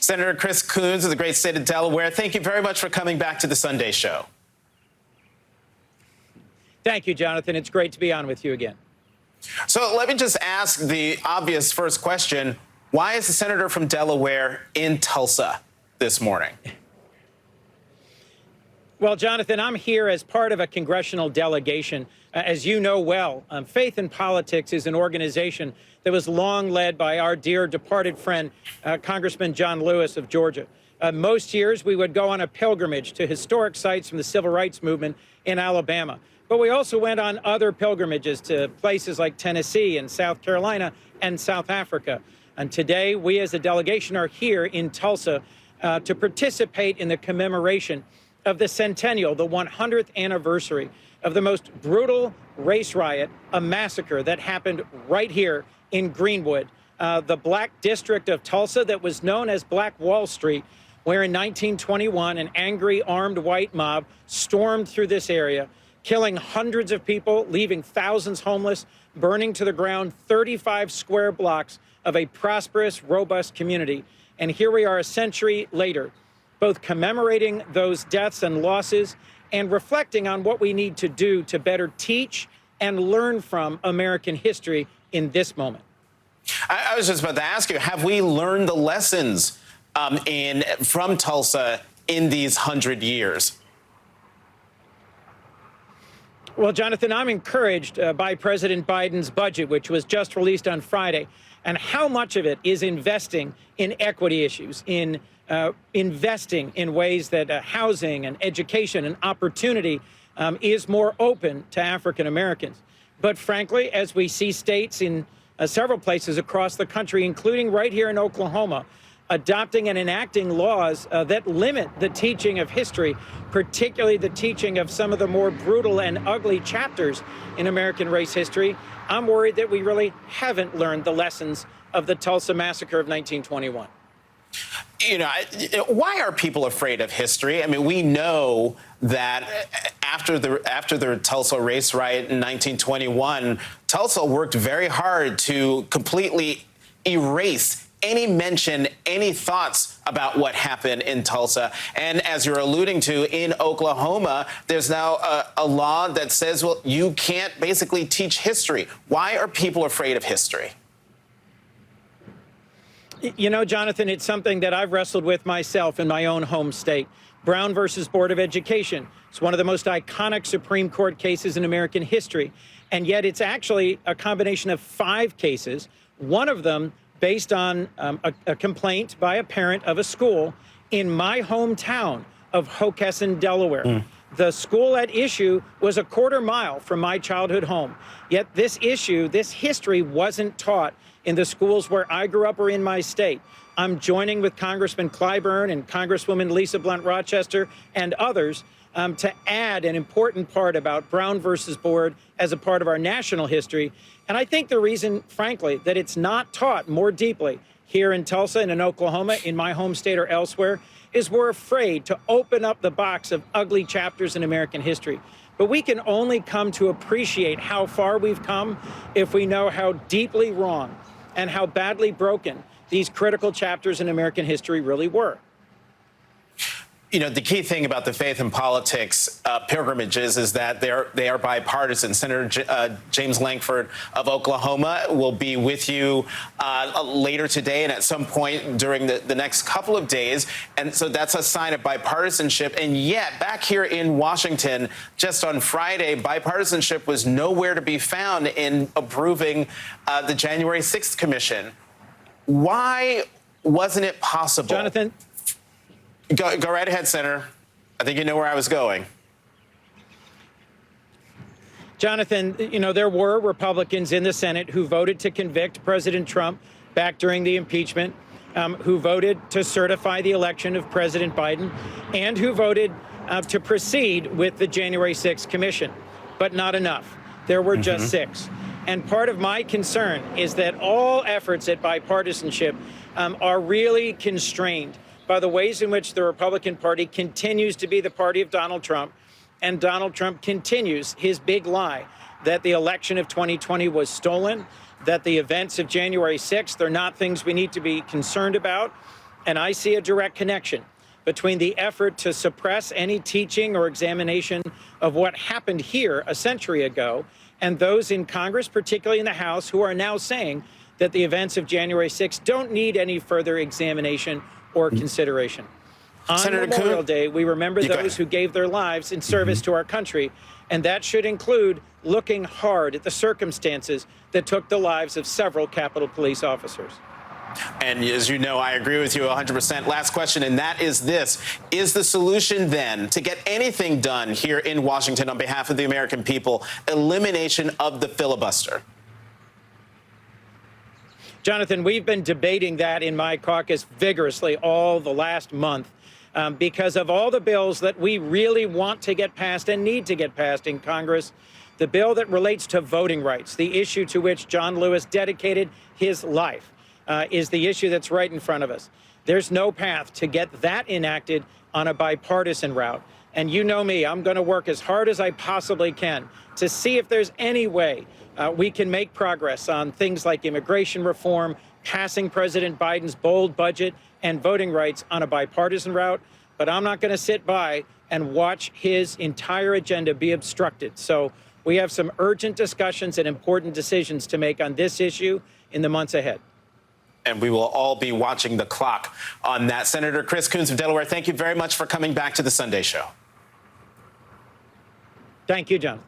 Senator Chris Coons of the great state of Delaware, thank you very much for coming back to the Sunday Show. Thank you, Jonathan. It's great to be on with you again. So let me just ask the obvious first question. Why is the senator from Delaware in Tulsa this morning? Well, Jonathan, I'm here as part of a congressional delegation. As you know well, Faith in Politics is an organization that was long led by our dear departed friend, Congressman John Lewis of Georgia. Most years, we would go on a pilgrimage to historic sites from the civil rights movement in Alabama. But we also went on other pilgrimages to places like Tennessee and South Carolina and South Africa. And today, we as a delegation are here in Tulsa to participate in the commemoration of the centennial, the 100th anniversary of the most brutal race riot, a massacre that happened right here in Greenwood, the Black district of Tulsa that was known as Black Wall Street, where in 1921, an angry armed white mob stormed through this area, killing hundreds of people, leaving thousands homeless, burning to the ground 35 square blocks of a prosperous, robust community. And here we are a century later, both commemorating those deaths and losses and reflecting on what we need to do to better teach and learn from American history in this moment. I was just about to ask you, have we learned the lessons from Tulsa in these 100 years? Well, Jonathan, I'm encouraged by President Biden's budget, which was just released on Friday, and how much of it is investing in equity issues, in investing in ways that housing and education and opportunity is more open to African Americans. But frankly, as we see states in several places across the country, including right here in Oklahoma, adopting and enacting laws that limit the teaching of history, particularly the teaching of some of the more brutal and ugly chapters in American race history, I'm worried that we really haven't learned the lessons of the Tulsa massacre of 1921. You know, why are people afraid of history? I mean, we know that after the Tulsa race riot in 1921, Tulsa worked very hard to completely erase any mention, any thoughts about what happened in Tulsa. And as you're alluding to, in Oklahoma, there's now a law that says, well, you can't basically teach history. Why are people afraid of history? You know, Jonathan, it's something that I've wrestled with myself in my own home state. Brown versus Board of Education. It's one of the most iconic Supreme Court cases in American history. And yet it's actually a combination of 5 cases, one of them based on a complaint by a parent of a school in my hometown of Hockessin, Delaware. The school at issue was a quarter mile from my childhood home. Yet this issue, this history wasn't taught in the schools where I grew up or in my state. I'm joining with Congressman Clyburn and Congresswoman Lisa Blunt Rochester and others to add an important part about Brown versus Board as a part of our national history. And I think the reason, frankly, that it's not taught more deeply here in Tulsa and in Oklahoma, in my home state or elsewhere, is we're afraid to open up the box of ugly chapters in American history. But we can only come to appreciate how far we've come if we know how deeply wrong and how badly broken these critical chapters in American history really were. You know, the key thing about the Faith in Politics pilgrimages is that they are bipartisan. Senator James Lankford of Oklahoma will be with you later today and at some point during the next couple of days. And so that's a sign of bipartisanship. And yet, back here in Washington, just on Friday, bipartisanship was nowhere to be found in approving the January 6th Commission. Why wasn't it possible? Jonathan? Go right ahead, Senator. I think you know where I was going. Jonathan, you know, there were Republicans in the Senate who voted to convict President Trump back during the impeachment, who voted to certify the election of President Biden, and who voted to proceed with the January 6th Commission. But not enough. There were just 6. And part of my concern is that all efforts at bipartisanship are really constrained by the ways in which the Republican Party continues to be the party of Donald Trump, and Donald Trump continues his big lie that the election of 2020 was stolen, that the events of January 6th are not things we need to be concerned about, And I see a direct connection between the effort to suppress any teaching or examination of what happened here a century ago and those in Congress, particularly in the House, who are now saying that the events of January 6th don't need any further examination or consideration. On Senator Memorial Coons, Day, we remember those who gave their lives in service to our country, and that should include looking hard at the circumstances that took the lives of several Capitol Police officers. And as you know, I agree with you 100%. Last question, and that is this. Is the solution then to get anything done here in Washington on behalf of the American people, elimination of the filibuster? Jonathan, we've been debating that in my caucus vigorously all the last month because of all the bills that we really want to get passed and need to get passed in Congress. The bill that relates to voting rights, the issue to which John Lewis dedicated his life, is the issue that's right in front of us. There's no path to get that enacted on a bipartisan route. And you know me, I'm going to work as hard as I possibly can to see if there's any way we can make progress on things like immigration reform, passing President Biden's bold budget, and voting rights on a bipartisan route. But I'm not going to sit by and watch his entire agenda be obstructed. So we have some urgent discussions and important decisions to make on this issue in the months ahead. And we will all be watching the clock on that. Senator Chris Coons of Delaware, thank you very much for coming back to the Sunday Show. Thank you, Jonathan.